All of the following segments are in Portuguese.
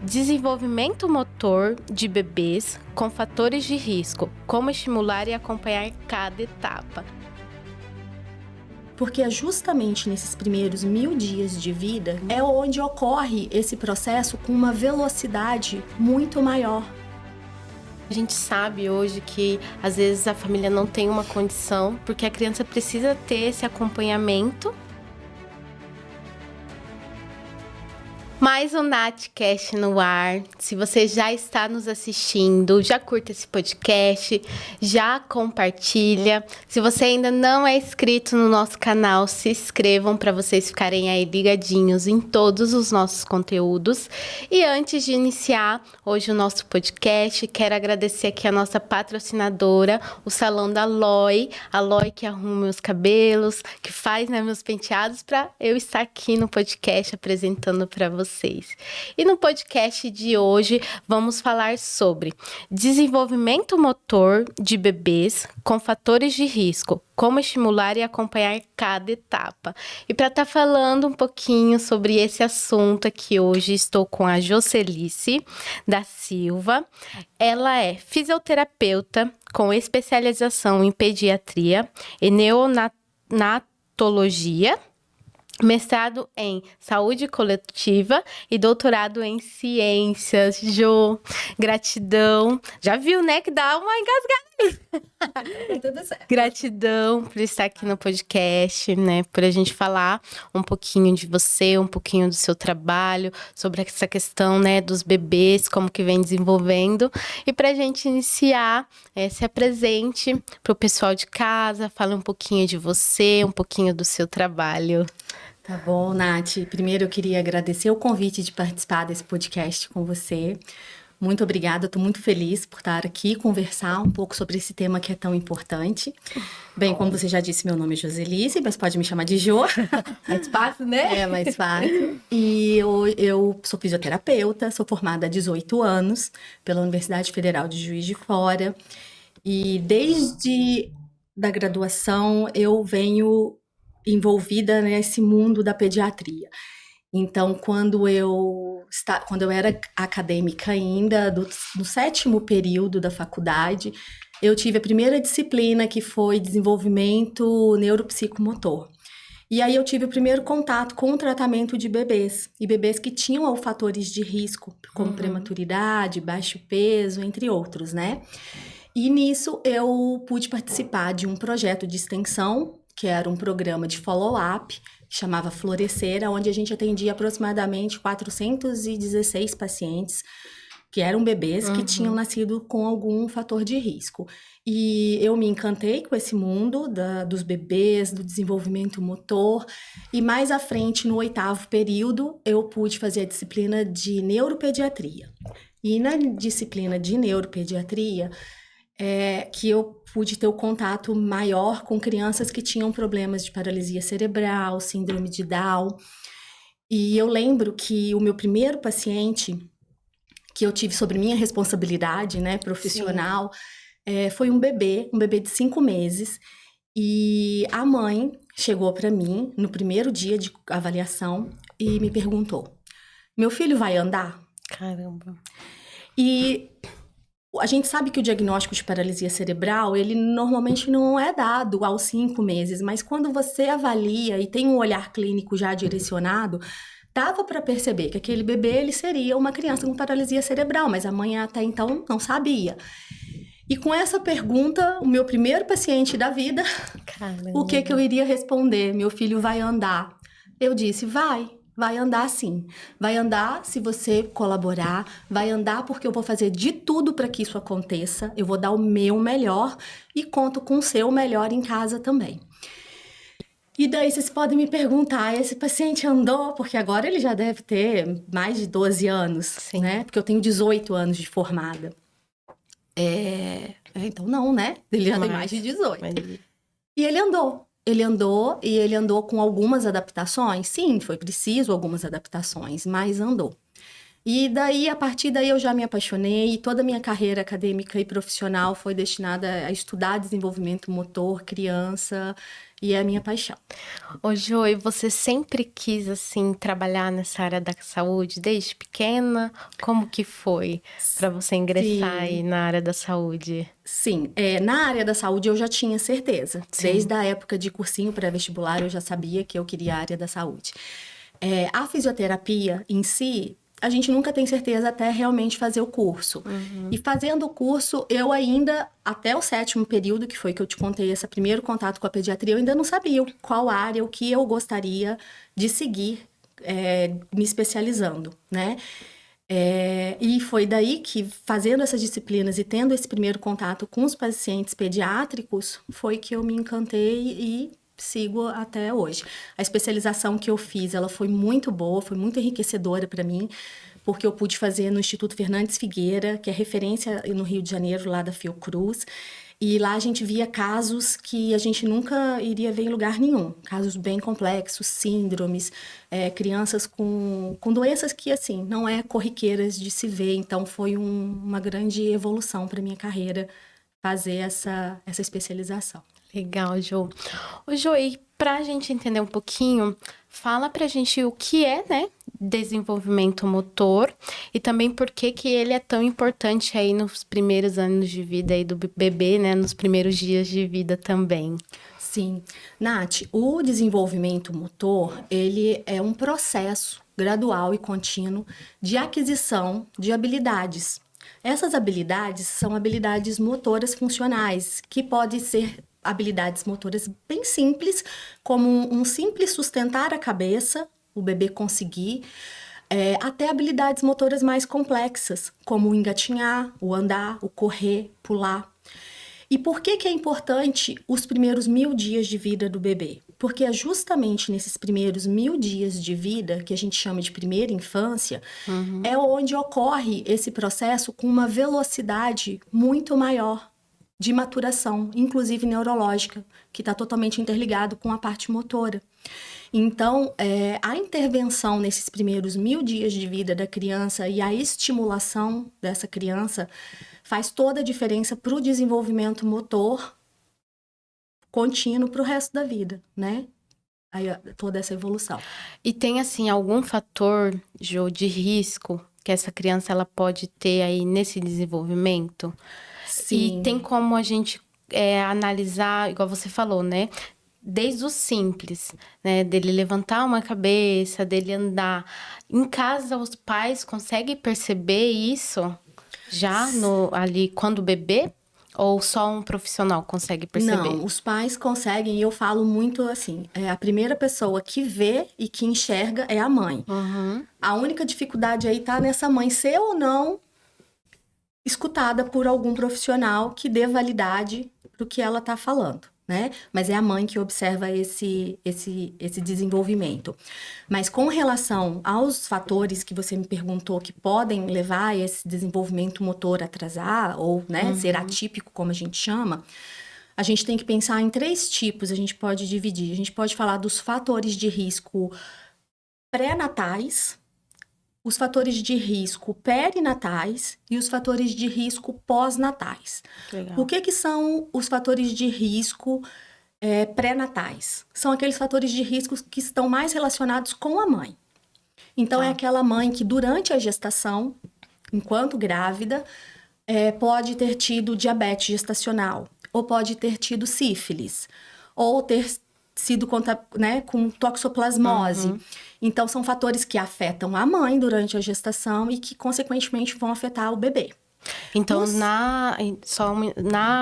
Desenvolvimento motor de bebês com fatores de risco, como estimular e acompanhar cada etapa. Porque é justamente nesses primeiros 1000 dias de vida é onde ocorre esse processo com uma velocidade muito maior. A gente sabe hoje que às vezes a família não tem uma condição, porque a criança precisa ter esse acompanhamento. Mais um NatCast no ar. Se você já está nos assistindo, já curta esse podcast, já compartilha. Se você ainda não é inscrito no nosso canal, se inscrevam para vocês ficarem aí ligadinhos em todos os nossos conteúdos. E antes de iniciar hoje o nosso podcast, quero agradecer aqui a nossa patrocinadora, o Salão da Loi. A Loi que arruma meus cabelos, que faz, né, meus penteados, para eu estar aqui no podcast apresentando para vocês. E no podcast de hoje vamos falar sobre desenvolvimento motor de bebês com fatores de risco, como estimular e acompanhar cada etapa. E para estar falando um pouquinho sobre esse assunto aqui hoje, estou com a Jocelice da Silva. Ela é fisioterapeuta com especialização em pediatria e neonatologia, mestrado em saúde coletiva e doutorado em ciências. Jô, gratidão. Já viu, né, que dá uma engasgada. Tudo certo. Gratidão por estar aqui no podcast, né, por a gente falar um pouquinho de você, um pouquinho do seu trabalho, sobre essa questão, né, dos bebês, como que vem desenvolvendo. E pra gente iniciar, se apresente pro pessoal de casa, fala um pouquinho de você, um pouquinho do seu trabalho. Tá bom, Nath. Primeiro eu queria agradecer o convite de participar desse podcast com você. Muito obrigada, estou muito feliz por estar aqui conversar um pouco sobre esse tema que é tão importante. Bem, como você já disse, meu nome é Jocelice, mas pode me chamar de Jo. Mais fácil, né? É mais fácil. E eu sou fisioterapeuta, sou formada há 18 anos pela Universidade Federal de Juiz de Fora. E desde da graduação eu venho envolvida nesse mundo da pediatria. Então, quando eu era acadêmica ainda, no 7º período da faculdade, eu tive a primeira disciplina que foi desenvolvimento neuropsicomotor. E aí eu tive o primeiro contato com o tratamento de bebês, e bebês que tinham fatores de risco, como prematuridade, baixo peso, entre outros, né? E nisso eu pude participar de um projeto de extensão, que era um programa de follow-up, que chamava Florescer, onde a gente atendia aproximadamente 416 pacientes, que eram bebês que tinham nascido com algum fator de risco. E eu me encantei com esse mundo dos bebês, do desenvolvimento motor, e mais à frente, no 8º período, eu pude fazer a disciplina de neuropediatria. E na disciplina de neuropediatria, que eu pude ter o contato maior com crianças que tinham problemas de paralisia cerebral, síndrome de Down. E eu lembro que o meu primeiro paciente que eu tive sob minha responsabilidade, né, profissional, foi um bebê de 5 meses. E a mãe chegou para mim no primeiro dia de avaliação e me perguntou: meu filho vai andar? Caramba. E a gente sabe que o diagnóstico de paralisia cerebral, ele normalmente não é dado aos 5 meses, mas quando você avalia e tem um olhar clínico já direcionado, dava para perceber que aquele bebê ele seria uma criança com paralisia cerebral, mas a mãe até então não sabia. E com essa pergunta, o meu primeiro paciente da vida, o que eu iria responder? Meu filho vai andar. Eu disse, vai andar sim. Vai andar se você colaborar, vai andar porque eu vou fazer de tudo para que isso aconteça, eu vou dar o meu melhor e conto com o seu melhor em casa também. E daí vocês podem me perguntar, esse paciente andou? Porque agora ele já deve ter mais de 12 anos, Sim. né? Porque eu tenho 18 anos de formada. Então não, né? Ele já tem mais de 18. E ele andou. Ele andou com algumas adaptações. Sim, foi preciso algumas adaptações, mas andou. E daí, a partir daí, eu já me apaixonei e toda a minha carreira acadêmica e profissional foi destinada a estudar desenvolvimento motor, criança, e é a minha paixão. Ô, Jo, e você sempre quis, assim, trabalhar nessa área da saúde desde pequena? Como que foi para você ingressar aí Sim, na área da saúde? sim. Na área da saúde eu já tinha certeza. Sim. Desde a época de cursinho pré-vestibular eu já sabia que eu queria a área da saúde. A fisioterapia em si, a gente nunca tem certeza até realmente fazer o curso. E fazendo o curso, eu ainda, até o 7º período, que foi que eu te contei, esse primeiro contato com a pediatria, eu ainda não sabia qual área, o que eu gostaria de seguir, me especializando, né? E foi daí que, fazendo essas disciplinas e tendo esse primeiro contato com os pacientes pediátricos, foi que eu me encantei e sigo até hoje. A especialização que eu fiz, ela foi muito boa, foi muito enriquecedora para mim, porque eu pude fazer no Instituto Fernandes Figueira, que é referência no Rio de Janeiro, lá da Fiocruz. E lá a gente via casos que a gente nunca iria ver em lugar nenhum. Casos bem complexos, síndromes, crianças com doenças que, assim, não é corriqueiras de se ver. Então, foi uma grande evolução para minha carreira fazer essa especialização. Legal, Jo. Ô, Jo, e pra gente entender um pouquinho, fala pra gente o que é, né, desenvolvimento motor e também por que que ele é tão importante aí nos primeiros anos de vida aí do bebê, né, nos primeiros dias de vida também. Sim. Nath, o desenvolvimento motor, ele é um processo gradual e contínuo de aquisição de habilidades. Essas habilidades são habilidades motoras funcionais, que podem ser habilidades motoras bem simples, como um simples sustentar a cabeça, o bebê conseguir, até habilidades motoras mais complexas, como o engatinhar, o andar, o correr, pular. E por que é importante os primeiros 1000 dias de vida do bebê? Porque é justamente nesses primeiros 1000 dias de vida, que a gente chama de primeira infância, é onde ocorre esse processo com uma velocidade muito maior de maturação, inclusive neurológica, que está totalmente interligado com a parte motora. Então, a intervenção nesses primeiros 1000 dias de vida da criança e a estimulação dessa criança faz toda a diferença para o desenvolvimento motor contínuo para o resto da vida, né? Aí, toda essa evolução. E tem, assim, algum fator, Jo, de risco que essa criança ela pode ter aí nesse desenvolvimento? E Sim. tem como a gente analisar, igual você falou, né? Desde o simples, né? Dele levantar uma cabeça, dele andar. Em casa, os pais conseguem perceber isso já ali quando bebê? Ou só um profissional consegue perceber? Não, os pais conseguem, e eu falo muito assim, a primeira pessoa que vê e que enxerga é a mãe. Uhum. A única dificuldade aí tá nessa mãe ser ou não escutada por algum profissional que dê validade para o que ela está falando, né? Mas é a mãe que observa esse desenvolvimento. Mas com relação aos fatores que você me perguntou que podem levar a esse desenvolvimento motor atrasar ou, né, ser atípico, como a gente chama, a gente tem que pensar em 3 tipos, a gente pode dividir. A gente pode falar dos fatores de risco pré-natais, os fatores de risco perinatais e os fatores de risco pós-natais. Legal. O que são os fatores de risco pré-natais? São aqueles fatores de risco que estão mais relacionados com a mãe. Então, é aquela mãe que durante a gestação, enquanto grávida, pode ter tido diabetes gestacional, ou pode ter tido sífilis, ou ter sido com toxoplasmose. Então, são fatores que afetam a mãe durante a gestação e que, consequentemente, vão afetar o bebê. Então,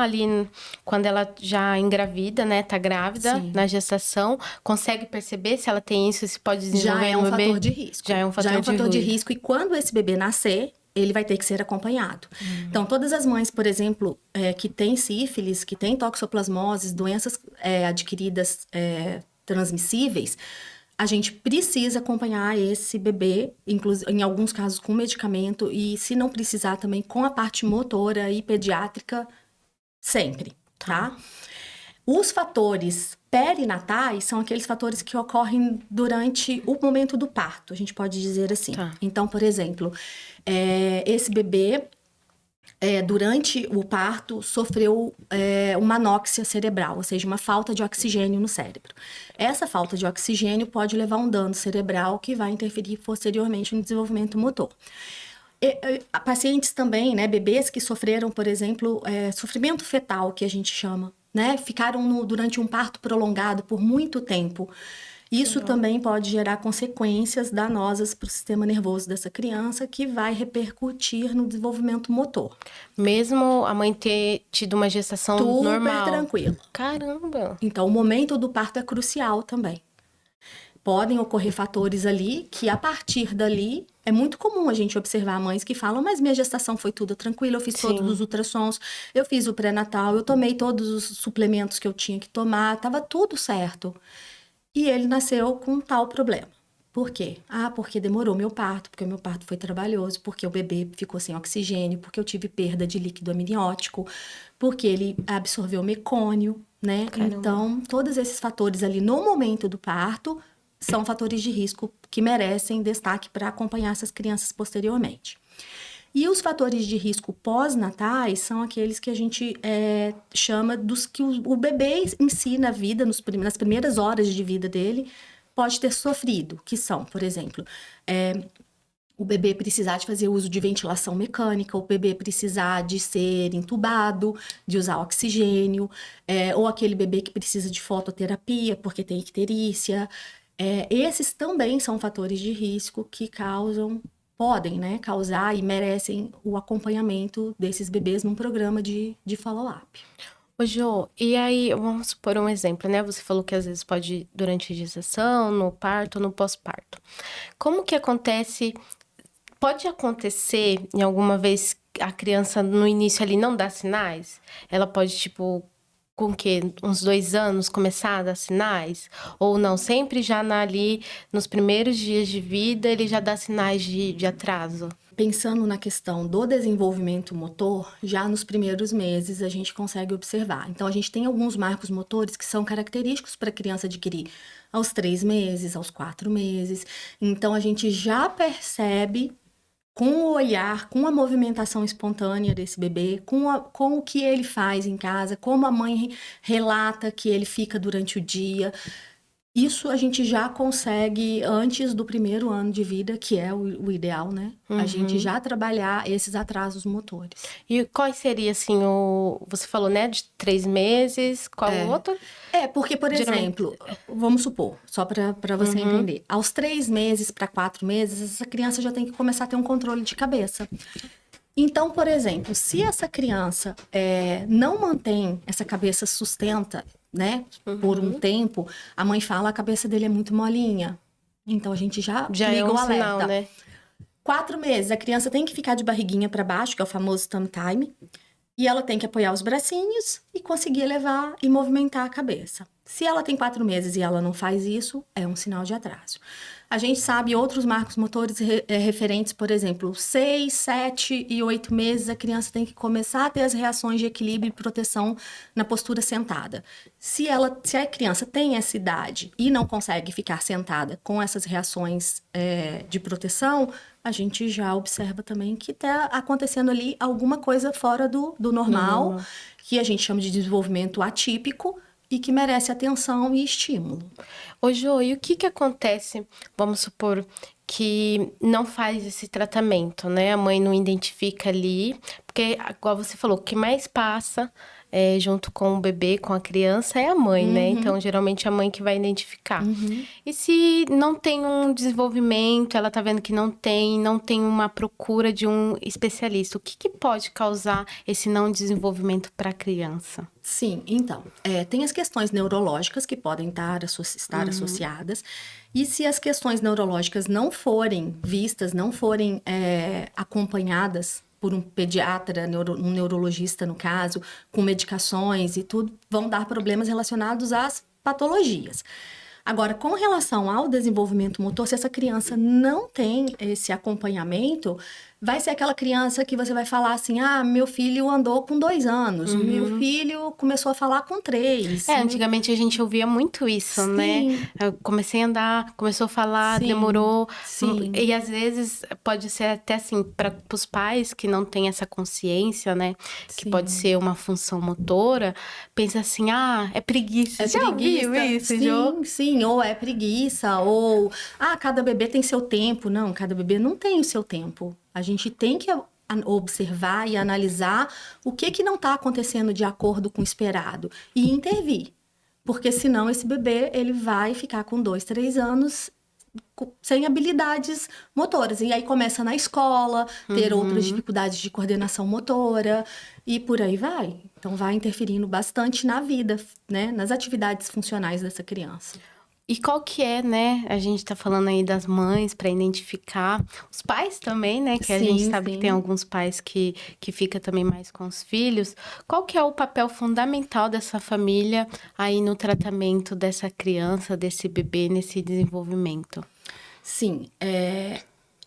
ali, quando ela já engravida, né, tá grávida, Sim. na gestação, consegue perceber se ela tem isso, se pode desenvolver Já é no um bebê? fator de risco. Já é um fator de risco. E quando esse bebê nascer, ele vai ter que ser acompanhado. Então, todas as mães, por exemplo, que têm sífilis, que têm toxoplasmose, doenças adquiridas transmissíveis, a gente precisa acompanhar esse bebê, em alguns casos com medicamento, e se não precisar também com a parte motora e pediátrica, sempre, tá? Os fatores perinatais são aqueles fatores que ocorrem durante o momento do parto, a gente pode dizer assim. Tá. Então, por exemplo, esse bebê, durante o parto, sofreu uma anóxia cerebral, ou seja, uma falta de oxigênio no cérebro. Essa falta de oxigênio pode levar a um dano cerebral que vai interferir posteriormente no desenvolvimento motor. Pacientes também, né, bebês que sofreram, por exemplo, sofrimento fetal, que a gente chama, né, ficaram durante um parto prolongado por muito tempo. Isso também pode gerar consequências danosas para o sistema nervoso dessa criança, que vai repercutir no desenvolvimento motor. Mesmo a mãe ter tido uma gestação normal? Super tranquilo. Caramba! Então, o momento do parto é crucial também. Podem ocorrer fatores ali que, a partir dali, é muito comum a gente observar mães que falam: mas minha gestação foi tudo tranquila, eu fiz todos os ultrassons, eu fiz o pré-natal, eu tomei todos os suplementos que eu tinha que tomar, estava tudo certo. E ele nasceu com tal problema. Por quê? Porque demorou meu parto, porque o meu parto foi trabalhoso, porque o bebê ficou sem oxigênio, porque eu tive perda de líquido amniótico, porque ele absorveu mecônio, né? Caramba. Então, todos esses fatores ali no momento do parto são fatores de risco que merecem destaque para acompanhar essas crianças posteriormente. E os fatores de risco pós-natais são aqueles que a gente chama dos que o bebê em si, na vida, nas primeiras horas de vida dele, pode ter sofrido, que são, por exemplo, o bebê precisar de fazer uso de ventilação mecânica, o bebê precisar de ser entubado, de usar oxigênio, ou aquele bebê que precisa de fototerapia porque tem icterícia. Esses também são fatores de risco que podem, né, causar e merecem o acompanhamento desses bebês num programa de follow-up. Ô, Jô, e aí, vamos supor um exemplo, né? Você falou que às vezes pode ir durante a gestação, no parto, no pós-parto. Como que acontece? Pode acontecer em alguma vez a criança no início ali não dá sinais? Ela pode, tipo, com o quê? Uns 2 anos começar a dar sinais? Ou não? Sempre já ali, nos primeiros dias de vida, ele já dá sinais de atraso? Pensando na questão do desenvolvimento motor, já nos primeiros meses a gente consegue observar. Então, a gente tem alguns marcos motores que são característicos para a criança adquirir aos 3 meses, aos 4 meses. Então, a gente já percebe com o olhar, com a movimentação espontânea desse bebê, com o que ele faz em casa, como a mãe relata que ele fica durante o dia. Isso a gente já consegue antes do primeiro ano de vida, que é o ideal, né? A gente já trabalhar esses atrasos motores. E qual seria, assim, Você falou, né, de 3 meses, qual o outro? Porque, por exemplo, vamos supor, só para você entender, aos 3 meses para 4 meses, essa criança já tem que começar a ter um controle de cabeça. Então, por exemplo, se essa criança não mantém essa cabeça sustenta, né, por um tempo, a mãe fala: a cabeça dele é muito molinha. Então, a gente já liga o alerta. Sinal, né? 4 meses, a criança tem que ficar de barriguinha para baixo, que é o famoso tummy time, e ela tem que apoiar os bracinhos e conseguir levar e movimentar a cabeça. Se ela tem 4 meses e ela não faz isso, é um sinal de atraso. A gente sabe outros marcos motores referentes, por exemplo, 6, 7 e 8 meses, a criança tem que começar a ter as reações de equilíbrio e proteção na postura sentada. Se a criança tem essa idade e não consegue ficar sentada com essas reações de proteção, a gente já observa também que está acontecendo ali alguma coisa fora do normal, que a gente chama de desenvolvimento atípico, e que merece atenção e estímulo. Ô, Jô, e o que acontece, vamos supor, que não faz esse tratamento, né? A mãe não identifica ali, porque, igual você falou, o que mais passa junto com o bebê, com a criança, é a mãe, né? Então, geralmente, é a mãe que vai identificar. E se não tem um desenvolvimento, ela tá vendo que não tem uma procura de um especialista, o que pode causar esse não desenvolvimento para a criança? Sim, então, tem as questões neurológicas que podem estar associadas, e se as questões neurológicas não forem vistas, não forem acompanhadas por um pediatra, um neurologista no caso, com medicações e tudo, vão dar problemas relacionados às patologias. Agora, com relação ao desenvolvimento motor, se essa criança não tem esse acompanhamento, vai ser aquela criança que você vai falar assim, meu filho andou com 2 anos, meu filho começou a falar com 3. Antigamente a gente ouvia muito isso, né? Eu comecei a andar, começou a falar, demorou. Sim. E às vezes pode ser até assim, para os pais que não têm essa consciência, né? Que pode ser uma função motora, pensa assim, é preguiça. Você já ouviu isso, Jô? Sim, ou é preguiça, ou cada bebê tem seu tempo. Não, cada bebê não tem o seu tempo. A gente tem que observar e analisar o que não está acontecendo de acordo com o esperado e intervir. Porque senão esse bebê ele vai ficar com 2, 3 anos sem habilidades motoras. E aí começa na escola, ter outras dificuldades de coordenação motora e por aí vai. Então vai interferindo bastante na vida, né? Nas atividades funcionais dessa criança. E qual que é, né? A gente tá falando aí das mães para identificar. Os pais também, né? Que a gente sabe que tem alguns pais que fica também mais com os filhos. Qual que é o papel fundamental dessa família aí no tratamento dessa criança, desse bebê, nesse desenvolvimento? Sim,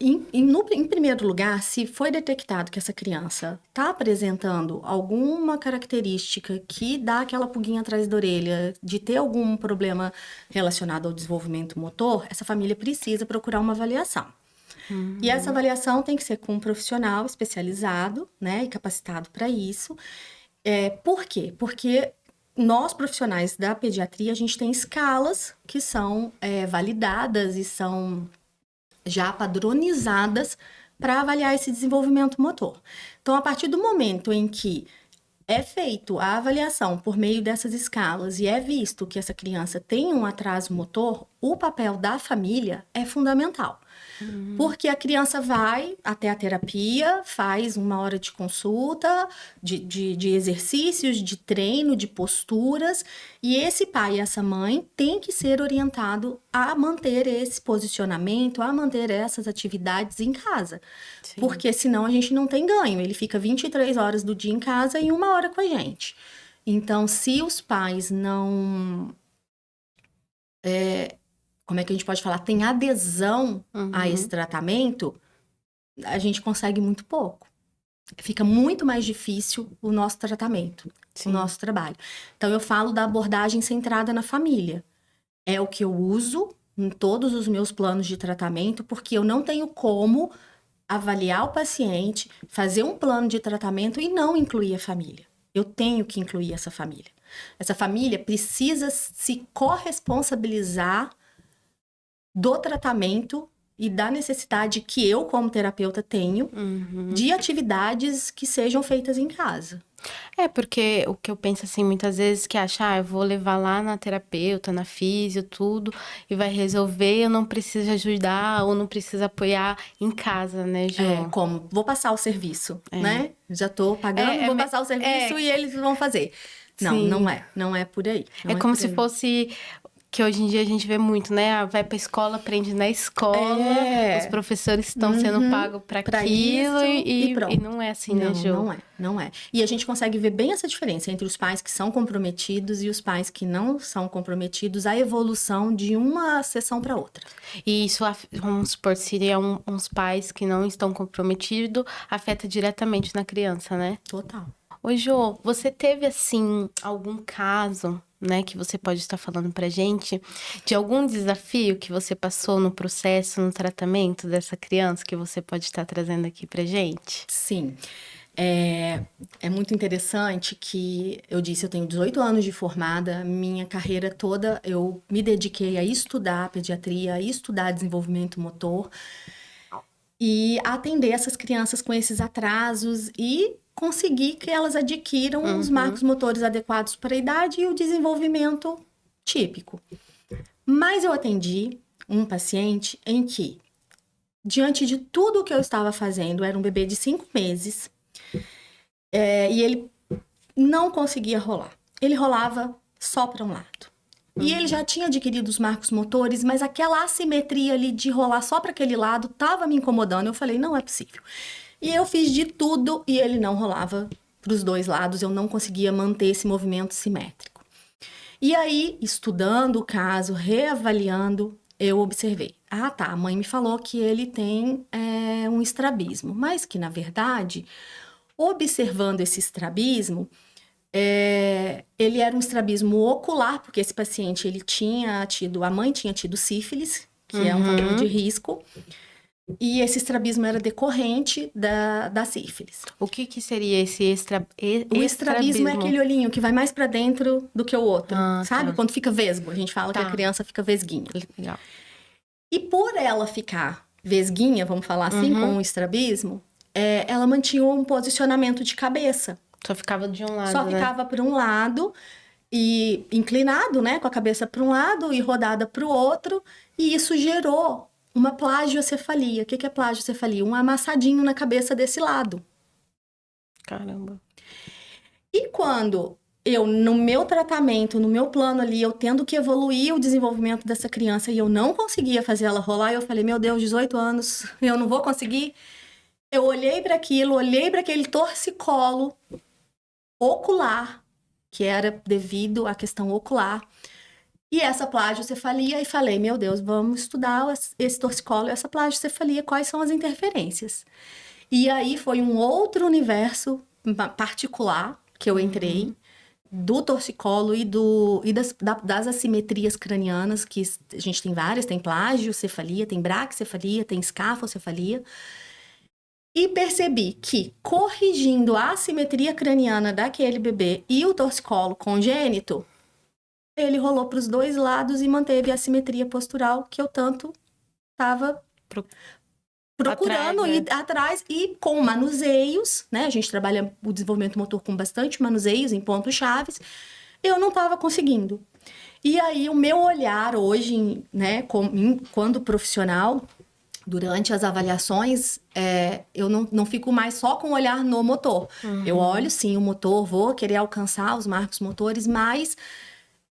em primeiro lugar, se foi detectado que essa criança está apresentando alguma característica que dá aquela pulguinha atrás da orelha, de ter algum problema relacionado ao desenvolvimento motor, essa família precisa procurar uma avaliação. E essa avaliação tem que ser com um profissional especializado, né, e capacitado para isso. Por quê? Porque nós, profissionais da pediatria, a gente tem escalas que são validadas e são já padronizadas para avaliar esse desenvolvimento motor. Então, a partir do momento em que é feito a avaliação por meio dessas escalas e é visto que essa criança tem um atraso motor, o papel da família é fundamental. Porque a criança vai até a terapia, faz 1 hora de consulta, de exercícios, de treino, de posturas, e esse pai e essa mãe tem que ser orientado a manter esse posicionamento, a manter essas atividades em casa. Sim. Porque senão a gente não tem ganho. Ele fica 23 horas do dia em casa e 1 hora com a gente. Então, se os pais não... como é que a gente pode falar? Tem adesão a esse tratamento, a gente consegue muito pouco. Fica muito mais difícil o nosso tratamento, o nosso trabalho. Então, eu falo da abordagem centrada na família. É o que eu uso em todos os meus planos de tratamento, porque eu não tenho como avaliar o paciente, fazer um plano de tratamento e não incluir a família. Eu tenho que incluir essa família. Essa família precisa se corresponsabilizar do tratamento e da necessidade que eu, como terapeuta, tenho de atividades que sejam feitas em casa. Porque o que eu penso assim, muitas vezes, que acha, eu vou levar lá na terapeuta, na físio, tudo, e vai resolver, eu não preciso ajudar ou não preciso apoiar em casa, né, Jô? Como? Vou passar o serviço, né? Já tô pagando, vou passar o serviço e eles vão fazer. Não, sim. Não é por aí. É como se fosse... Que hoje em dia a gente vê muito, né? Vai pra escola, aprende na escola, os professores estão sendo pagos para aquilo e não é assim, né, Jô? Não é. E a gente consegue ver bem essa diferença entre os pais que são comprometidos e os pais que não são comprometidos, a evolução de uma sessão para outra. E isso, vamos supor, seria uns pais que não estão comprometidos, afeta diretamente na criança, né? Total. Ô, Jô, você teve, assim, algum caso, né, que você pode estar falando pra gente, de algum desafio que você passou no processo, no tratamento dessa criança, que você pode estar trazendo aqui pra gente? Sim. É muito interessante que eu tenho 18 anos de formada, minha carreira toda eu me dediquei a estudar pediatria, a estudar desenvolvimento motor e atender essas crianças com esses atrasos e conseguir que elas adquiram os marcos motores adequados para a idade e o desenvolvimento típico. Mas eu atendi um paciente em que, diante de tudo o que eu estava fazendo, era um bebê de 5 meses, e ele não conseguia rolar. Ele rolava só para um lado. E ele já tinha adquirido os marcos motores, mas aquela assimetria ali de rolar só para aquele lado estava me incomodando. Eu falei, não é possível. E eu fiz de tudo e ele não rolava para os 2 lados, eu não conseguia manter esse movimento simétrico. E aí, estudando o caso, reavaliando, eu observei. Ah, tá, a mãe me falou que ele tem um estrabismo, mas que, na verdade, observando esse estrabismo, ele era um estrabismo ocular, porque esse paciente, a mãe tinha tido sífilis, que é um fator de risco, e esse estrabismo era decorrente da sífilis. O que seria esse O estrabismo é aquele olhinho que vai mais pra dentro do que o outro, sabe? Tá. Quando fica vesgo, a gente fala que a criança fica vesguinha. Legal. E por ela ficar vesguinha, vamos falar assim, com o estrabismo, ela mantinha um posicionamento de cabeça. Só ficava de um lado, Só né? ficava para um lado e inclinado, né? Com a cabeça para um lado e rodada para o outro. E isso gerou uma plagiocefalia. O que é plagiocefalia? Um amassadinho na cabeça desse lado. Caramba. E quando no meu tratamento, no meu plano ali, eu tendo que evoluir o desenvolvimento dessa criança e eu não conseguia fazer ela rolar, eu falei, meu Deus, 18 anos, eu não vou conseguir. Eu olhei para aquilo, olhei para aquele torcicolo ocular, que era devido à questão ocular, e essa plagiocefalia, e falei, meu Deus, vamos estudar esse torcicolo e essa plagiocefalia, quais são as interferências. E aí foi um outro universo particular que eu entrei, do torcicolo e das assimetrias cranianas, que a gente tem várias, tem plagiocefalia, tem braquicefalia, tem escafocefalia. E percebi que, corrigindo a assimetria craniana daquele bebê e o torcicolo congênito, ele rolou para os dois lados e manteve a assimetria postural que eu tanto estava procurando ir atrás e com manuseios, né? A gente trabalha o desenvolvimento motor com bastante manuseios em pontos chaves. Eu não estava conseguindo. E aí, o meu olhar hoje, né, quando profissional, durante as avaliações, eu não fico mais só com o olhar no motor. Eu olho, sim, o motor, vou querer alcançar os marcos motores, mas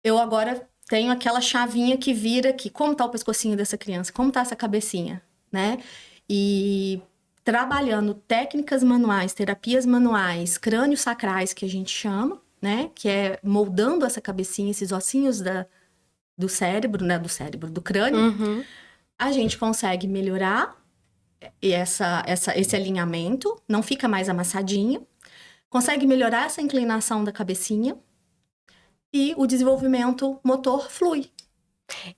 eu agora tenho aquela chavinha que vira aqui. Como tá o pescocinho dessa criança? Como tá essa cabecinha, né? E trabalhando técnicas manuais, terapias manuais, crânios sacrais, que a gente chama, né? Que é moldando essa cabecinha, esses ossinhos do cérebro, né? Do crânio. A gente consegue melhorar esse alinhamento, não fica mais amassadinho, consegue melhorar essa inclinação da cabecinha e o desenvolvimento motor flui.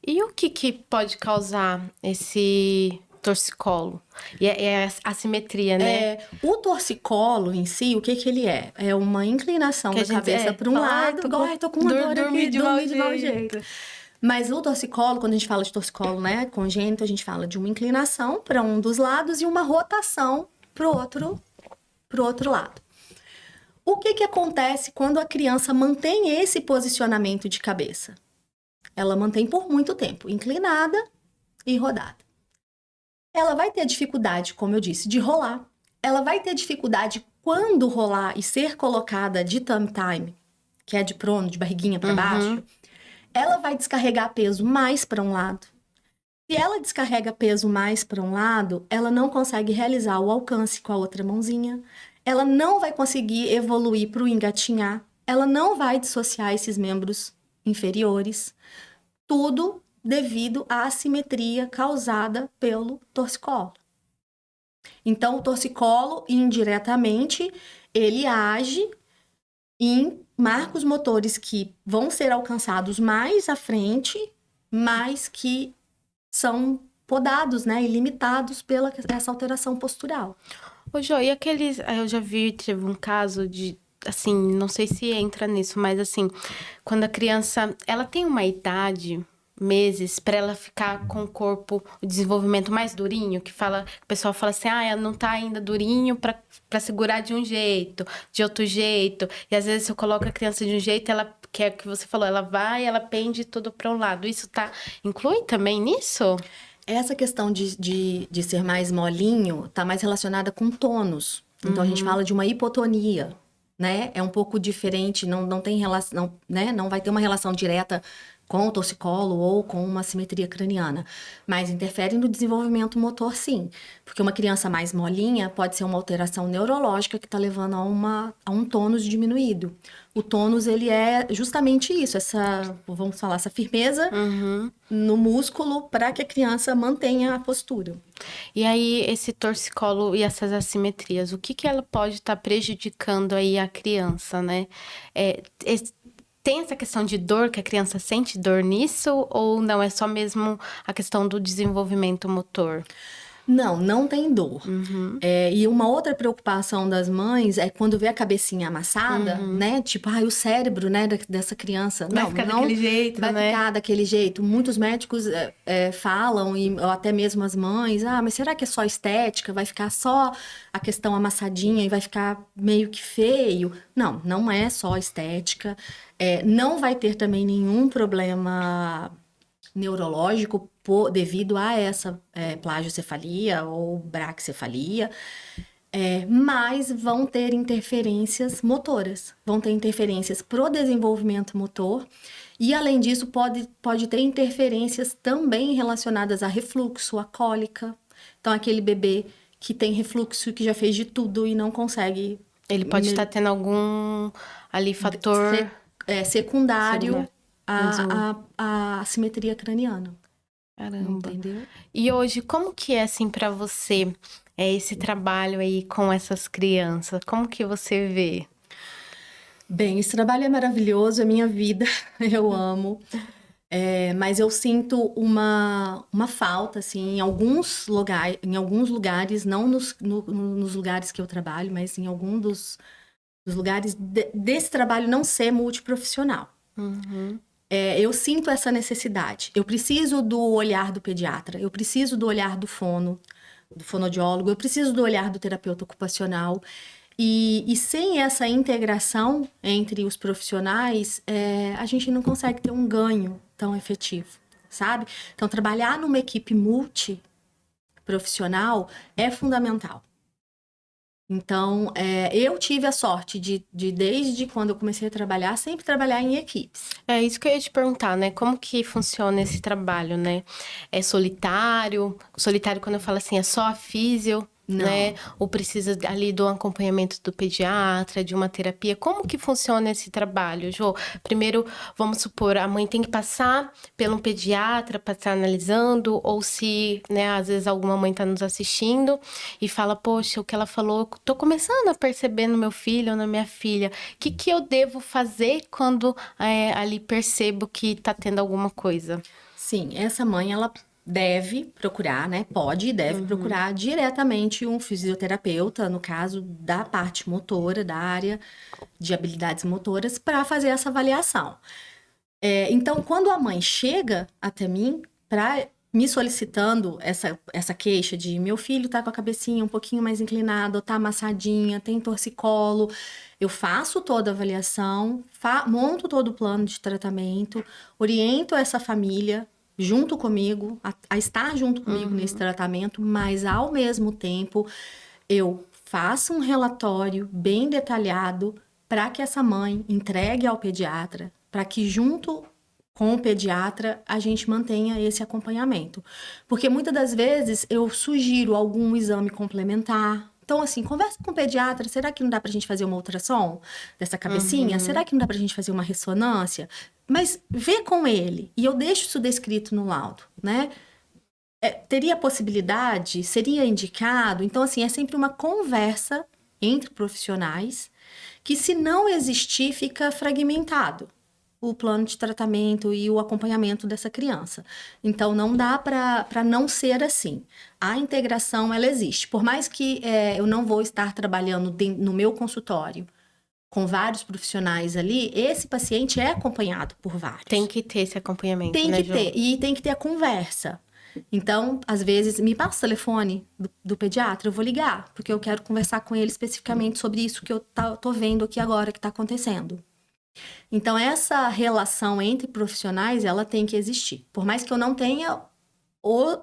E o que pode causar esse torcicolo? E a assimetria, né? O torcicolo em si, o que ele é? É uma inclinação da cabeça para um lado. Tô com uma dor aqui, dormi de mau jeito. Mas o torcicolo, quando a gente fala de torcicolo, né, congênito, a gente fala de uma inclinação para um dos lados e uma rotação pro outro lado. O que acontece quando a criança mantém esse posicionamento de cabeça? Ela mantém por muito tempo, inclinada e rodada. Ela vai ter dificuldade, como eu disse, de rolar. Ela vai ter dificuldade quando rolar e ser colocada de tummy time, que é de prono, de barriguinha para baixo. Ela vai descarregar peso mais para um lado. Se ela descarrega peso mais para um lado, ela não consegue realizar o alcance com a outra mãozinha. Ela não vai conseguir evoluir para o engatinhar. Ela não vai dissociar esses membros inferiores. Tudo devido à assimetria causada pelo torcicolo. Então, o torcicolo, indiretamente, ele age em marcos motores que vão ser alcançados mais à frente, mas que são podados, né, e limitados pela essa alteração postural. Ô, Jo, e aqueles... Eu já teve um caso de, assim, não sei se entra nisso, mas assim, quando a criança, ela tem uma idade, meses, para ela ficar com o corpo, o desenvolvimento mais durinho, o pessoal fala assim, ela não tá ainda durinho para segurar de um jeito, de outro jeito, e às vezes eu coloco a criança de um jeito, ela, que é o que você falou, ela pende tudo para um lado, isso inclui também nisso? Essa questão de ser mais molinho tá mais relacionada com tônus, então a gente fala de uma hipotonia, né? É um pouco diferente, não tem relação, né? Não vai ter uma relação direta com o torcicolo ou com uma assimetria craniana, mas interfere no desenvolvimento motor, sim. Porque uma criança mais molinha pode ser uma alteração neurológica que está levando a um tônus diminuído. O tônus, ele é justamente isso, vamos falar, essa firmeza no músculo para que a criança mantenha a postura. E aí, esse torcicolo e essas assimetrias, o que ela pode estar prejudicando aí a criança, né? Tem essa questão de dor, que a criança sente dor nisso? Ou não, é só mesmo a questão do desenvolvimento motor? Não tem dor. E uma outra preocupação das mães é quando vê a cabecinha amassada, né? Tipo, o cérebro, né, dessa criança. Vai ficar daquele jeito, vai né? ficar daquele jeito. Muitos médicos falam, ou até mesmo as mães, mas será que é só estética? Vai ficar só a questão amassadinha e vai ficar meio que feio? Não é só estética. Não vai ter também nenhum problema neurológico devido a essa plagiocefalia ou braquicefalia, mas vão ter interferências motoras, vão ter interferências pro desenvolvimento motor e, além disso, pode ter interferências também relacionadas a refluxo, a cólica. Então, aquele bebê que tem refluxo, que já fez de tudo e não consegue... Ele pode estar tendo algum ali fator... secundário a assimetria craniana. Caramba. Entendeu? E hoje, como que é, assim, pra você, esse trabalho aí com essas crianças? Como que você vê? Bem, esse trabalho é maravilhoso, é minha vida, eu amo. Mas eu sinto uma falta, assim, em alguns lugares, não nos lugares que eu trabalho, mas em algum dos lugares desse trabalho não ser multiprofissional. Eu sinto essa necessidade. Eu preciso do olhar do pediatra, eu preciso do olhar do fonoaudiólogo, eu preciso do olhar do terapeuta ocupacional. E sem essa integração entre os profissionais, a gente não consegue ter um ganho tão efetivo, sabe? Então, trabalhar numa equipe multiprofissional é fundamental. Então, eu tive a sorte de, desde quando eu comecei a trabalhar, sempre trabalhar em equipes. É isso que eu ia te perguntar, né? Como que funciona esse trabalho, né? É solitário? Solitário, quando eu falo assim, é só a físio, né? Ou precisa ali do acompanhamento do pediatra, de uma terapia? Como que funciona esse trabalho, Jô? Primeiro, vamos supor, a mãe tem que passar pelo pediatra para estar analisando, ou se, né, às vezes alguma mãe está nos assistindo e fala, poxa, o que ela falou, eu tô começando a perceber no meu filho ou na minha filha. O que eu devo fazer quando ali percebo que tá tendo alguma coisa? Sim, essa mãe, ela deve procurar, né? Pode e deve procurar diretamente um fisioterapeuta, no caso da parte motora, da área de habilidades motoras, para fazer essa avaliação. Então, quando a mãe chega até mim para me solicitando essa queixa de meu filho tá com a cabecinha um pouquinho mais inclinada, ou tá amassadinha, tem torcicolo, eu faço toda a avaliação, monto todo o plano de tratamento, oriento essa família junto comigo, a estar junto comigo nesse tratamento, mas ao mesmo tempo eu faço um relatório bem detalhado para que essa mãe entregue ao pediatra, para que junto com o pediatra a gente mantenha esse acompanhamento. Porque muitas das vezes eu sugiro algum exame complementar. Então, assim, conversa com o pediatra, será que não dá pra gente fazer uma ultrassom dessa cabecinha? Será que não dá pra gente fazer uma ressonância? Mas vê com ele, e eu deixo isso descrito no laudo, né? Teria possibilidade? Seria indicado? Então, assim, é sempre uma conversa entre profissionais que, se não existir, fica fragmentado o plano de tratamento e o acompanhamento dessa criança. Então, não dá para não ser assim. A integração, ela existe. Por mais que eu não vou estar trabalhando no meu consultório com vários profissionais ali, esse paciente é acompanhado por vários. Tem que ter esse acompanhamento, tem né, que ter, e tem que ter a conversa. Então, às vezes, me passa o telefone do pediatra, eu vou ligar, porque eu quero conversar com ele especificamente sobre isso que eu tô vendo aqui agora que está acontecendo. Então, essa relação entre profissionais, ela tem que existir. Por mais que eu não tenha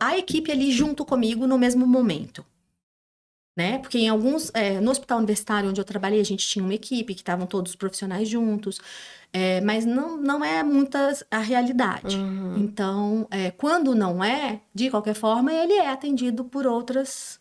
a equipe ali junto comigo no mesmo momento. né? Porque no hospital universitário onde eu trabalhei, a gente tinha uma equipe que estavam todos os profissionais juntos, mas não é muita a realidade. Então, quando não é, de qualquer forma, ele é atendido por outros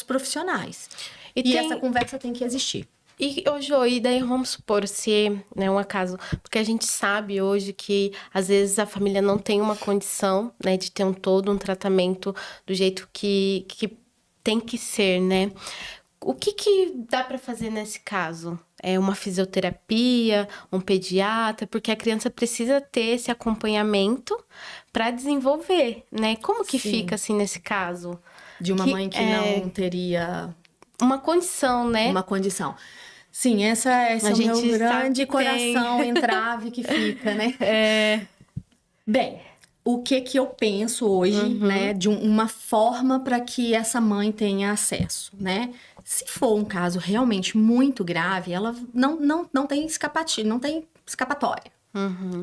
profissionais. E essa conversa tem que existir. E, Jô, e daí vamos supor, se, né, um acaso, porque a gente sabe hoje que às vezes a família não tem uma condição, né, de ter todo um tratamento do jeito que tem que ser, né? O que dá para fazer nesse caso? É uma fisioterapia, um pediatra, porque a criança precisa ter esse acompanhamento para desenvolver, né? Como que Sim. fica assim nesse caso? De uma mãe que não teria uma condição, né? uma condição. Sim, esse é o meu grande coração entrave que fica, né? Bem, o que eu penso hoje, né, de uma forma para que essa mãe tenha acesso, né? Se for um caso realmente muito grave, ela não tem escapatória.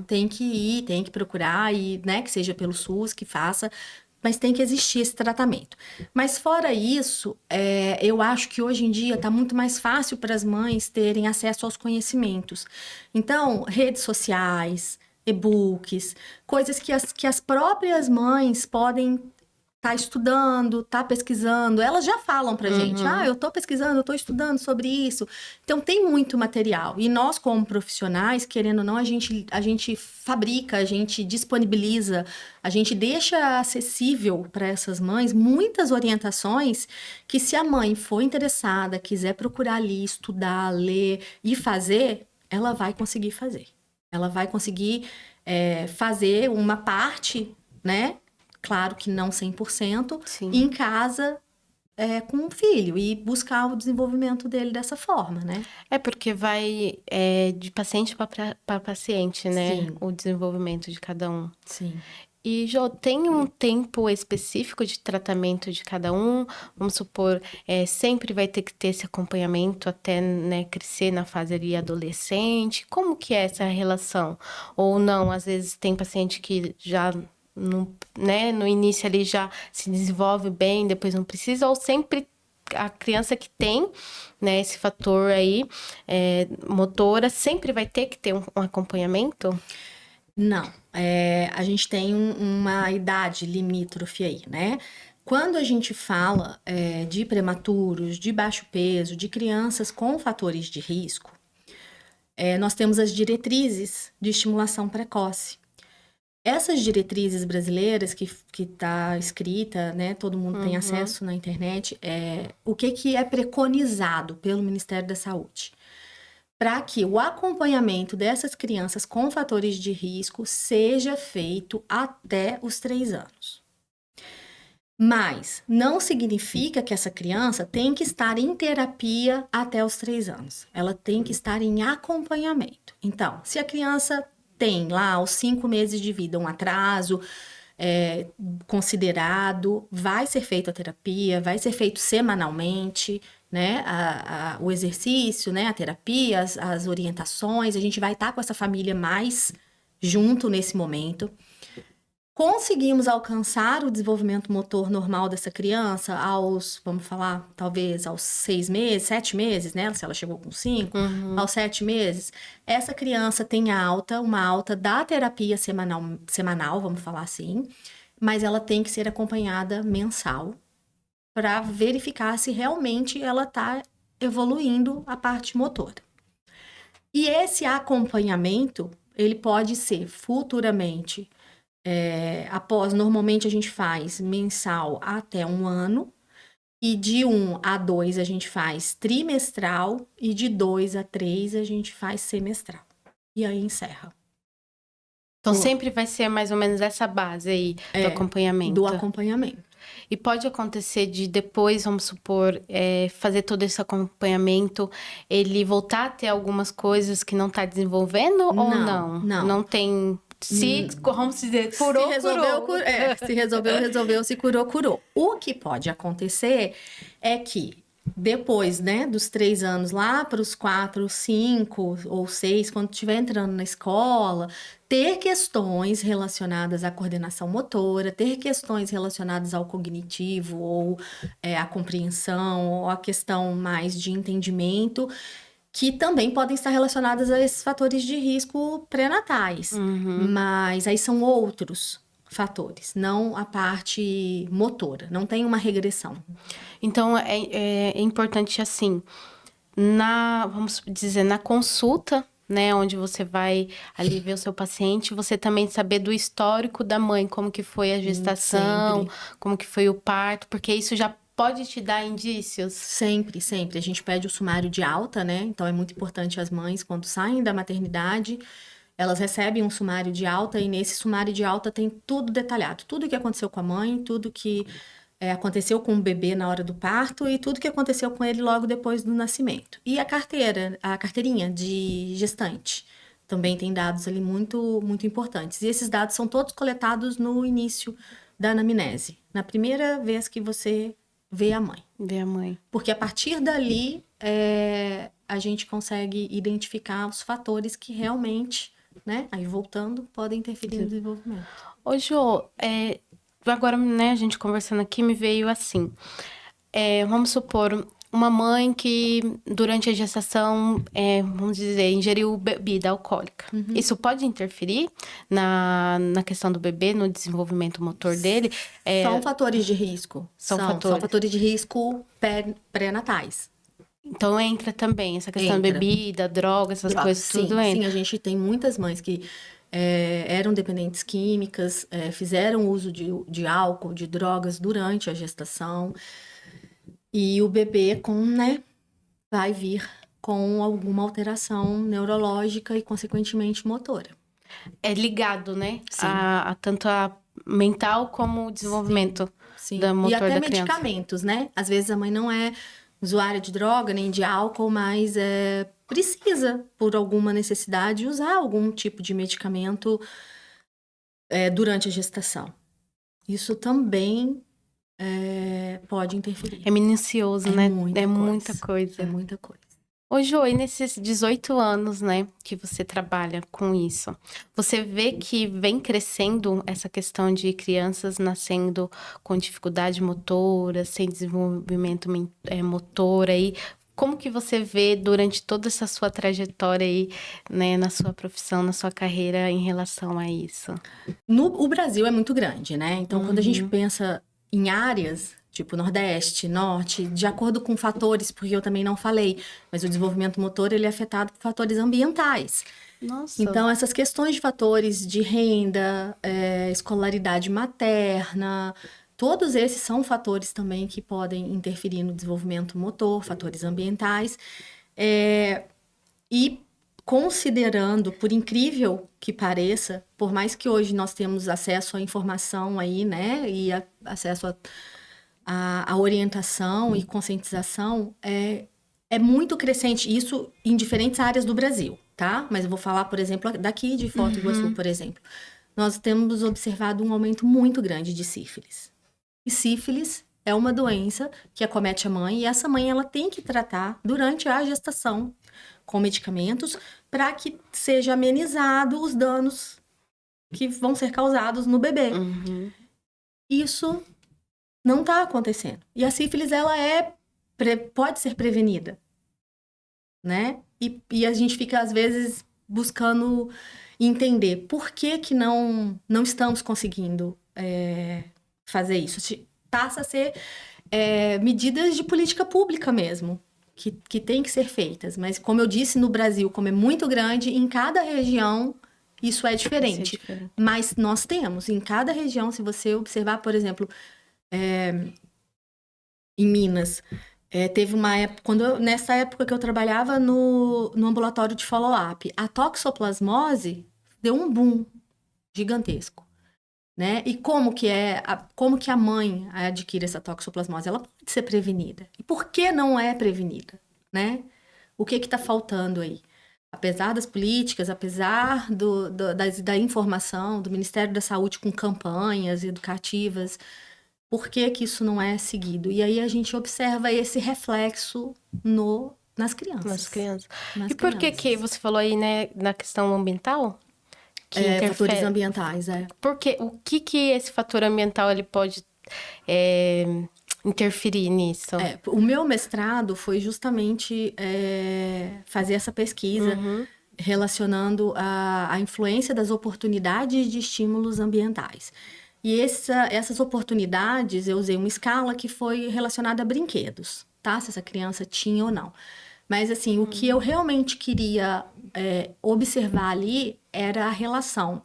Tem que ir, tem que procurar, e, né, que seja pelo SUS, que faça, mas tem que existir esse tratamento. Mas fora isso, eu acho que hoje em dia está muito mais fácil para as mães terem acesso aos conhecimentos. Então, redes sociais, e-books, coisas que as próprias mães podem estar estudando, estar pesquisando. Elas já falam pra gente, eu tô pesquisando, eu tô estudando sobre isso. Então, tem muito material. E nós, como profissionais, querendo ou não, a gente fabrica, a gente disponibiliza, a gente deixa acessível para essas mães muitas orientações que, se a mãe for interessada, quiser procurar ali, estudar, ler e fazer, ela vai conseguir fazer. Ela vai conseguir fazer uma parte, né? Claro que não 100%, Sim. em casa com o filho e buscar o desenvolvimento dele dessa forma, né? Porque vai de paciente para paciente, né? Sim. O desenvolvimento de cada um. Sim. E, Jô, tem um tempo específico de tratamento de cada um? Vamos supor, sempre vai ter que ter esse acompanhamento até, né, crescer na fase ali adolescente? Como que é essa relação? Ou não, às vezes tem paciente que já, no início ali já se desenvolve bem, depois não precisa, ou sempre a criança que tem, né, esse fator aí, motora, sempre vai ter que ter um acompanhamento? Não, a gente tem uma idade limítrofe aí, né? Quando a gente fala de prematuros, de baixo peso, de crianças com fatores de risco, nós temos as diretrizes de estimulação precoce. Essas diretrizes brasileiras que está escrita, né? Todo mundo tem acesso na internet. O que é preconizado pelo Ministério da Saúde? Para que o acompanhamento dessas crianças com fatores de risco seja feito até os 3 anos. Mas não significa que essa criança tem que estar em terapia até os 3 anos. Ela tem que estar em acompanhamento. Então, se a criança tem lá aos 5 meses de vida um atraso considerado, vai ser feita a terapia, vai ser feito semanalmente, né, o exercício, né, a terapia, as orientações, a gente vai estar com essa família mais junto nesse momento. Conseguimos alcançar o desenvolvimento motor normal dessa criança vamos falar, talvez aos 6 meses, 7 meses, né? Se ela chegou com 5, aos 7 meses, essa criança tem uma alta da terapia semanal, vamos falar assim, mas ela tem que ser acompanhada mensal para verificar se realmente ela está evoluindo a parte motora. E esse acompanhamento, ele pode ser futuramente normalmente a gente faz mensal até 1 ano, e de 1 a 2 a gente faz trimestral, e de 2 a 3 a gente faz semestral. E aí encerra. Então, sempre vai ser mais ou menos essa base aí do acompanhamento. Do acompanhamento. E pode acontecer de depois, vamos supor, fazer todo esse acompanhamento, ele voltar a ter algumas coisas que não está desenvolvendo ou não? Não tem... vamos dizer, curou. Se resolveu, se curou. O que pode acontecer é que depois, né, dos 3 anos, lá para os 4, 5 ou 6, quando estiver entrando na escola, ter questões relacionadas à coordenação motora, ter questões relacionadas ao cognitivo ou à compreensão, ou a questão mais de entendimento, que também podem estar relacionadas a esses fatores de risco pré-natais. Mas aí são outros fatores, não a parte motora, não tem uma regressão. Então, é importante, assim, vamos dizer, na consulta, né, onde você vai ali ver o seu paciente, você também saber do histórico da mãe, como que foi a gestação, Sempre. como que foi o parto, porque isso já pode te dar indícios. Sempre, sempre. A gente pede o sumário de alta, né? Então é muito importante as mães, quando saem da maternidade, elas recebem um sumário de alta e nesse sumário de alta tem tudo detalhado. Tudo que aconteceu com a mãe, tudo que aconteceu com o bebê na hora do parto e tudo que aconteceu com ele logo depois do nascimento. E a carteirinha de gestante. Também tem dados ali muito, muito importantes. E esses dados são todos coletados no início da anamnese. Na primeira vez que você vê a mãe. Ver a mãe. Porque a partir dali, a gente consegue identificar os fatores que realmente, né, aí voltando, podem interferir no desenvolvimento. Ô, Jô, agora, né, a gente conversando aqui, me veio assim. Vamos supor, uma mãe que durante a gestação, vamos dizer, ingeriu bebida alcoólica. Isso pode interferir na questão do bebê, no desenvolvimento motor dele? São fatores de risco. São São fatores. fatores de risco pré-natais. Então entra também essa questão de Entra. bebida, droga, essas coisas, Sim, tudo entra. sim, a gente tem muitas mães que eram dependentes químicas, fizeram uso de álcool, de drogas durante a gestação. E o bebê vai vir com alguma alteração neurológica e, consequentemente, motora. É ligado, né? Sim. Tanto a mental como o desenvolvimento Sim. da motor e até da criança. medicamentos, né? Às vezes a mãe não é usuária de droga nem de álcool, mas precisa, por alguma necessidade, usar algum tipo de medicamento durante a gestação. Isso também pode interferir. É minucioso, né? Muita muita coisa. É muita coisa. Ô, Jô, e nesses 18 anos, né, que você trabalha com isso, você vê que vem crescendo essa questão de crianças nascendo com dificuldade motora, sem desenvolvimento motor aí. Como que você vê durante toda essa sua trajetória aí, né, na sua profissão, na sua carreira em relação a isso? O Brasil é muito grande, né? Então, quando a gente pensa em áreas, tipo Nordeste, Norte, de acordo com fatores, porque eu também não falei, mas o desenvolvimento motor ele é afetado por fatores ambientais. Nossa. Então, essas questões de fatores de renda, escolaridade materna, todos esses são fatores também que podem interferir no desenvolvimento motor, fatores ambientais. E considerando, por incrível que pareça, por mais que hoje nós temos acesso à informação aí, né, e acesso a orientação e conscientização, é muito crescente isso em diferentes áreas do Brasil, tá? Mas eu vou falar, por exemplo, daqui de Foz do Iguaçu, por exemplo. Nós temos observado um aumento muito grande de sífilis. E sífilis é uma doença que acomete a mãe e essa mãe ela tem que tratar durante a gestação com medicamentos para que seja amenizado os danos que vão ser causados no bebê. Isso não está acontecendo. E a sífilis, ela pode ser prevenida, né? E a gente fica, às vezes, buscando entender por que não estamos conseguindo fazer isso. Passa a ser medidas de política pública mesmo, que tem que ser feitas. Mas, como eu disse, no Brasil, como é muito grande, em cada região isso é diferente. Mas nós temos, em cada região, se você observar, por exemplo, em Minas, teve uma época, nessa época que eu trabalhava no ambulatório de follow-up, a toxoplasmose deu um boom gigantesco. Né? E como que a mãe adquire essa toxoplasmose? Ela pode ser prevenida. E por que não é prevenida? Né? O que está faltando aí? Apesar das políticas, apesar da informação do Ministério da Saúde com campanhas educativas, Por que que isso não é seguido? E aí a gente observa esse reflexo nas crianças. Nas crianças. Nas E por que crianças. você falou aí, né, na questão ambiental? Que Fatores interfere. ambientais, Porque o que esse fator ambiental ele pode interferir nisso? O meu mestrado foi justamente fazer essa pesquisa relacionando a influência das oportunidades de estímulos ambientais. E essas oportunidades, eu usei uma escala que foi relacionada a brinquedos, tá? Se essa criança tinha ou não. Mas, assim, o que eu realmente queria observar ali era a relação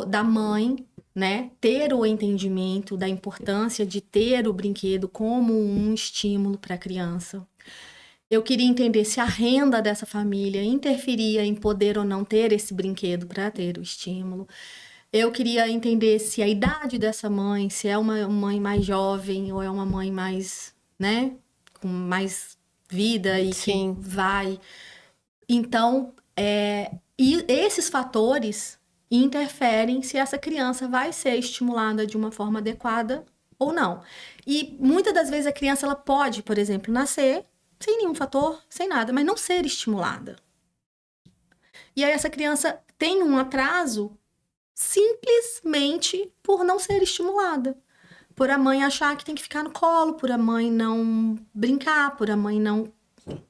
da mãe, né, ter o entendimento da importância de ter o brinquedo como um estímulo para a criança. Eu queria entender se a renda dessa família interferia em poder ou não ter esse brinquedo para ter o estímulo. Eu queria entender se a idade dessa mãe, se é uma mãe mais jovem ou é uma mãe mais, né, com mais vida e Sim. que vai. Então, e esses fatores interferem se essa criança vai ser estimulada de uma forma adequada ou não. E muitas das vezes a criança ela pode, por exemplo, nascer sem nenhum fator, sem nada, mas não ser estimulada. E aí essa criança tem um atraso simplesmente por não ser estimulada. Por a mãe achar que tem que ficar no colo, por a mãe não brincar, por a mãe não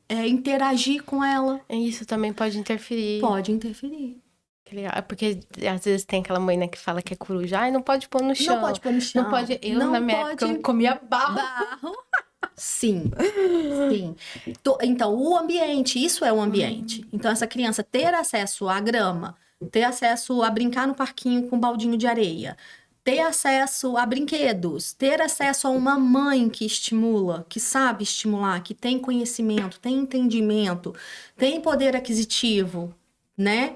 interagir com ela. Isso também pode interferir. Pode interferir. Que legal. Porque às vezes tem aquela mãe, né, que fala que é coruja. Ai, não pode pôr no chão. Não pode pôr no chão. Não pode. Eu, não na minha pode... época, eu comia barro. Barro. Sim, sim. Então, o ambiente, isso é o ambiente. Então, essa criança ter acesso à grama, ter acesso a brincar no parquinho com um baldinho de areia, ter acesso a brinquedos, ter acesso a uma mãe que estimula, que sabe estimular, que tem conhecimento, tem entendimento, tem poder aquisitivo, né?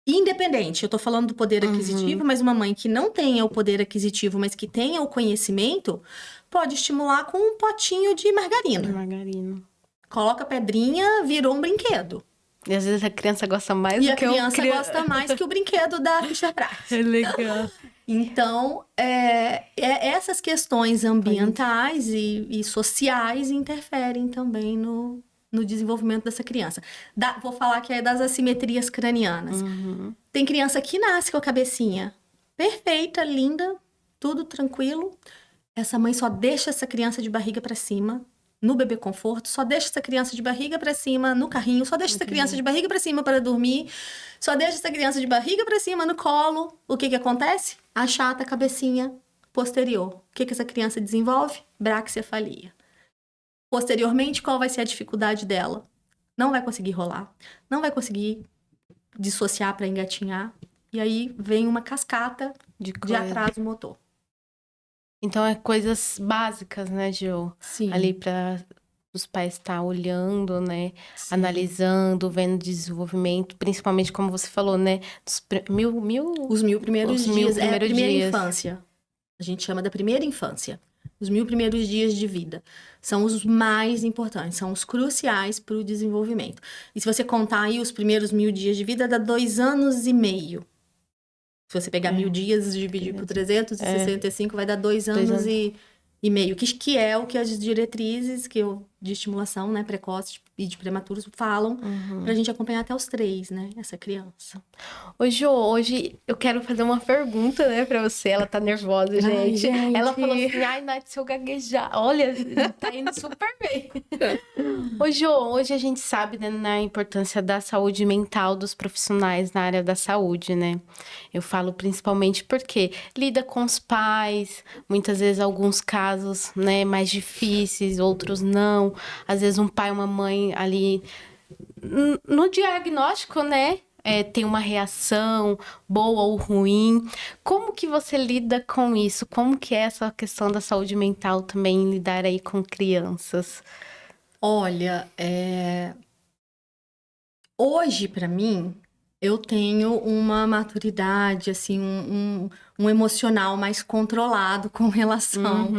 Independente, eu tô falando do poder aquisitivo, mas uma mãe que não tenha o poder aquisitivo, mas que tenha o conhecimento, pode estimular com um potinho de margarina. Margarina. Coloca pedrinha, virou um brinquedo. E às vezes a criança gosta mais do que a criança gosta mais que o brinquedo da Fisher-Price. É legal. Então, essas questões ambientais e sociais interferem também no desenvolvimento dessa criança. Vou falar que é das assimetrias cranianas. Tem criança que nasce com a cabecinha perfeita, linda, tudo tranquilo. Essa mãe só deixa essa criança de barriga para cima no bebê conforto, só deixa essa criança de barriga para cima no carrinho, só deixa essa criança de barriga para cima para dormir, só deixa essa criança de barriga para cima no colo. O que acontece? Achata a cabecinha posterior. O que essa criança desenvolve? Braquicefalia. Posteriormente, qual vai ser a dificuldade dela? Não vai conseguir rolar, não vai conseguir dissociar para engatinhar, e aí vem uma cascata de atraso motor. Então, é coisas básicas, né, Gil? Sim. Ali para os pais estar olhando, né? Sim. Analisando, vendo desenvolvimento, principalmente como você falou, né? Os 1000 primeiros dias. É a primeira dias. infância. A gente chama da primeira infância. Os 1000 primeiros dias de vida. São os mais importantes, são os cruciais para o desenvolvimento. E se você contar aí os primeiros 1000 dias de vida, dá 2 anos e meio. Se você pegar 1000 dias e dividir por 365, vai dar 2 anos e meio. Que é o que as diretrizes de estimulação, né, precoce e de prematuros falam pra gente acompanhar até os 3, né, essa criança. Ô, Jo, hoje eu quero fazer uma pergunta, né, pra você. Ela tá nervosa, gente. Ai, gente. Ela falou assim, ai, Nath, se eu gaguejar. Olha, tá indo super bem. Ô, Jo, hoje a gente sabe, né, na importância da saúde mental dos profissionais na área da saúde, né? Eu falo principalmente porque lida com os pais, muitas vezes alguns casos, né, mais difíceis, outros não. Às vezes um pai, uma mãe ali no diagnóstico, né? Tem uma reação boa ou ruim. Como que você lida com isso? Como que é essa questão da saúde mental também, lidar aí com crianças? Olha, hoje, para mim, eu tenho uma maturidade, assim, um emocional mais controlado com relação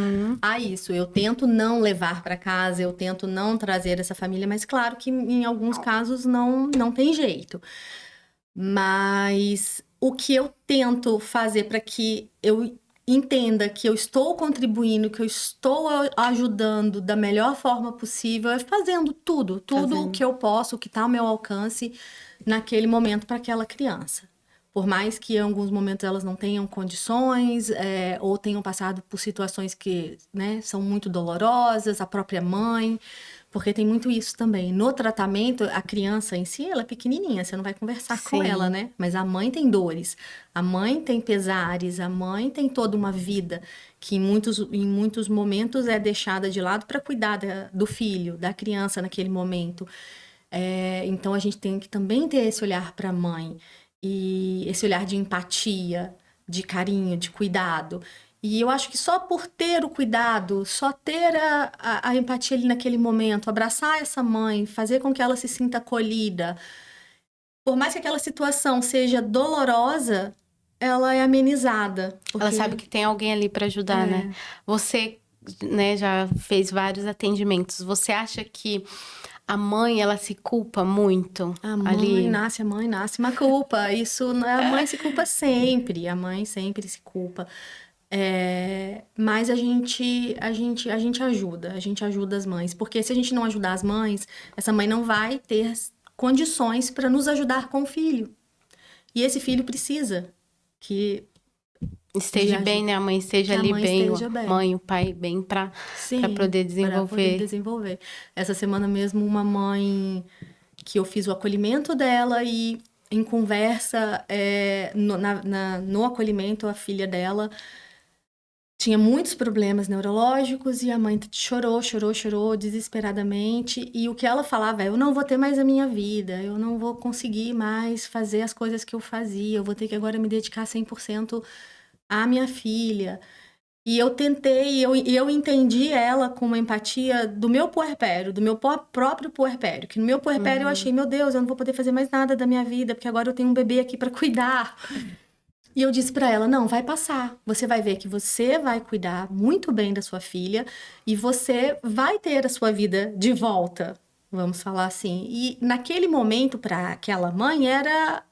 a isso. Eu tento não levar para casa, eu tento não trazer essa família, mas claro que em alguns casos não tem jeito. Mas o que eu tento fazer para que eu entenda que eu estou contribuindo, que eu estou ajudando da melhor forma possível, é fazendo tudo o que eu posso, o que está ao meu alcance naquele momento para aquela criança. Por mais que em alguns momentos elas não tenham condições, ou tenham passado por situações que, né, são muito dolorosas, a própria mãe, porque tem muito isso também. No tratamento, a criança em si, ela é pequenininha, você não vai conversar com ela, né? Mas a mãe tem dores, a mãe tem pesares, a mãe tem toda uma vida que em muitos momentos é deixada de lado para cuidar do filho, da criança naquele momento. Então, a gente tem que também ter esse olhar para a mãe. E esse olhar de empatia, de carinho, de cuidado. E eu acho que só por ter o cuidado, só ter a empatia ali naquele momento, abraçar essa mãe, fazer com que ela se sinta acolhida, por mais que aquela situação seja dolorosa, ela é amenizada. Ela sabe que tem alguém ali para ajudar, né? Você, né, já fez vários atendimentos. Você acha que a mãe, ela se culpa muito a mãe ali? A mãe nasce uma culpa. Isso, a mãe se culpa sempre. A mãe sempre se culpa. Mas a gente ajuda as mães. Porque se a gente não ajudar as mães, essa mãe não vai ter condições para nos ajudar com o filho. E esse filho precisa que esteja bem, né? A mãe esteja ali bem, a mãe, o pai bem para poder desenvolver. Para poder desenvolver. Essa semana mesmo, uma mãe que eu fiz o acolhimento dela e em conversa, no acolhimento, a filha dela tinha muitos problemas neurológicos e a mãe chorou desesperadamente. E o que ela falava é: eu não vou ter mais a minha vida, eu não vou conseguir mais fazer as coisas que eu fazia, eu vou ter que agora me dedicar 100% à minha filha. E eu tentei, eu entendi ela com uma empatia do meu puerpério, do meu próprio puerpério. Que no meu puerpério eu achei: meu Deus, eu não vou poder fazer mais nada da minha vida, porque agora eu tenho um bebê aqui para cuidar. E eu disse para ela: não, vai passar. Você vai ver que você vai cuidar muito bem da sua filha e você vai ter a sua vida de volta, vamos falar assim. E naquele momento, para aquela mãe, era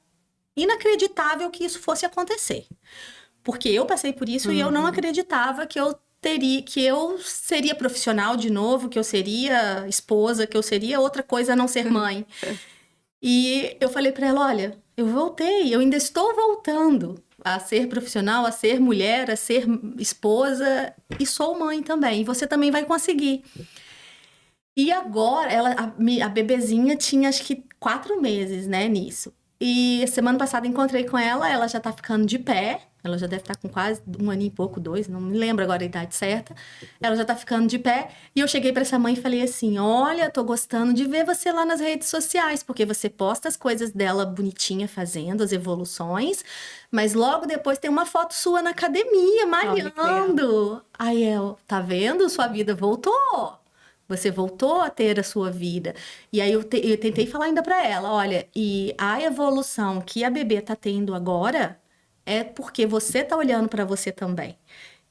inacreditável que isso fosse acontecer. Porque eu passei por isso e eu não acreditava que eu seria profissional de novo, que eu seria esposa, que eu seria outra coisa a não ser mãe. E eu falei para ela: olha, eu voltei, eu ainda estou voltando a ser profissional, a ser mulher, a ser esposa e sou mãe também. E você também vai conseguir. E agora, a bebezinha tinha acho que 4 meses, né, nisso. E semana passada encontrei com ela, ela já tá ficando de pé. Ela já deve estar com quase 1 ano e pouco, 2, não me lembro agora a idade certa. Ela já tá ficando de pé. E eu cheguei para essa mãe e falei assim: olha, tô gostando de ver você lá nas redes sociais, porque você posta as coisas dela bonitinha fazendo, as evoluções, mas logo depois tem uma foto sua na academia, malhando. Aí tá vendo? Sua vida voltou. Você voltou a ter a sua vida. E aí eu tentei falar ainda para ela: olha, e a evolução que a bebê tá tendo agora é porque você tá olhando para você também.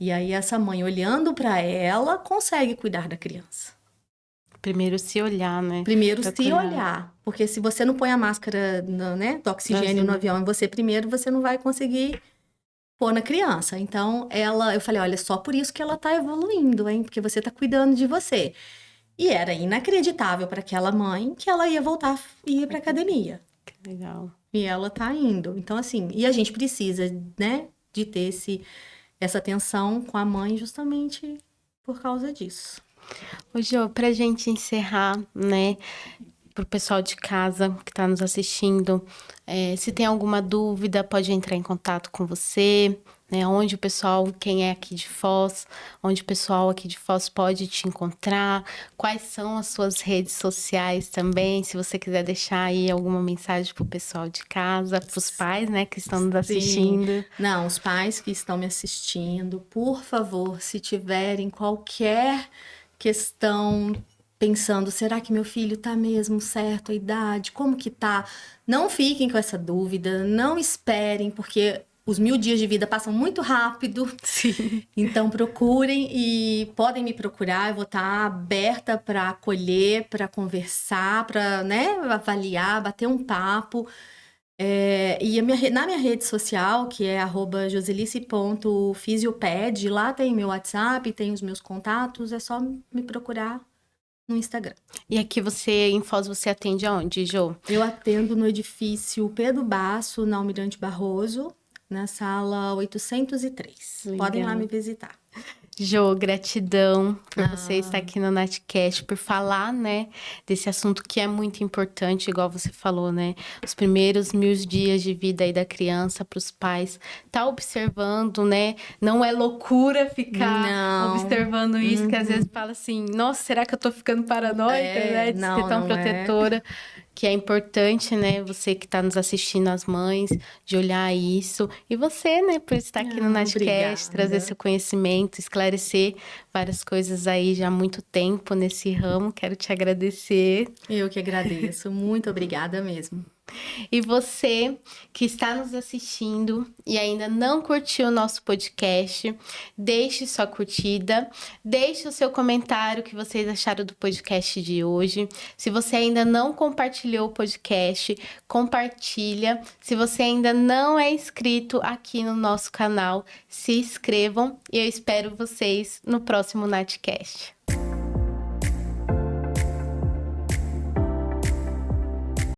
E aí essa mãe olhando para ela consegue cuidar da criança. Primeiro se olhar, né? Primeiro se olhar. Porque se você não põe a máscara, né, do oxigênio no avião em você primeiro, você não vai conseguir pôr na criança. Então, eu falei: olha, só por isso que ela tá evoluindo, hein? Porque você tá cuidando de você. E era inacreditável para aquela mãe que ela ia voltar e ir para academia. Que legal. E ela tá indo. Então, assim, e a gente precisa, né, de ter essa atenção com a mãe justamente por causa disso. Ô, Jô, pra gente encerrar, né, pro pessoal de casa que tá nos assistindo, se tem alguma dúvida, pode entrar em contato com você, né, onde o pessoal, quem é aqui de Foz, onde o pessoal aqui de Foz pode te encontrar, quais são as suas redes sociais também, se você quiser deixar aí alguma mensagem pro pessoal de casa, pros pais, né, que estão nos assistindo. Sim. Não, os pais que estão me assistindo, por favor, se tiverem qualquer questão pensando: será que meu filho tá mesmo certo a idade? Como que tá? Não fiquem com essa dúvida, não esperem, porque os 1000 dias de vida passam muito rápido. Sim. Então procurem e podem me procurar, eu vou estar aberta para acolher, para conversar, para, né, avaliar, bater um papo. E na minha rede social, que é @joselice.fisioped, lá tem meu WhatsApp, tem os meus contatos, é só me procurar no Instagram. E aqui em Foz, você atende aonde, Jô? Eu atendo no edifício Pedro Basso, na Almirante Barroso, na sala 803. Podem lá Legal. me visitar. Jô, gratidão por você estar aqui no Natcast, por falar, né, desse assunto que é muito importante, igual você falou, né? Os primeiros 1000 dias de vida aí da criança para os pais, tá observando, né? Não é loucura ficar Não. observando isso, que às vezes fala assim, nossa, será que eu tô ficando paranoica, né? De ser tão não protetora. Que é importante, né? Você que está nos assistindo, as mães, de olhar isso. E você, né, por estar aqui no Natcast, trazer seu conhecimento, esclarecer várias coisas aí já há muito tempo nesse ramo. Quero te agradecer. Eu que agradeço. Muito obrigada mesmo. E você que está nos assistindo e ainda não curtiu o nosso podcast, deixe sua curtida, deixe o seu comentário que vocês acharam do podcast de hoje. Se você ainda não compartilhou o podcast, compartilha. Se você ainda não é inscrito aqui no nosso canal, se inscrevam e eu espero vocês no próximo Natcast.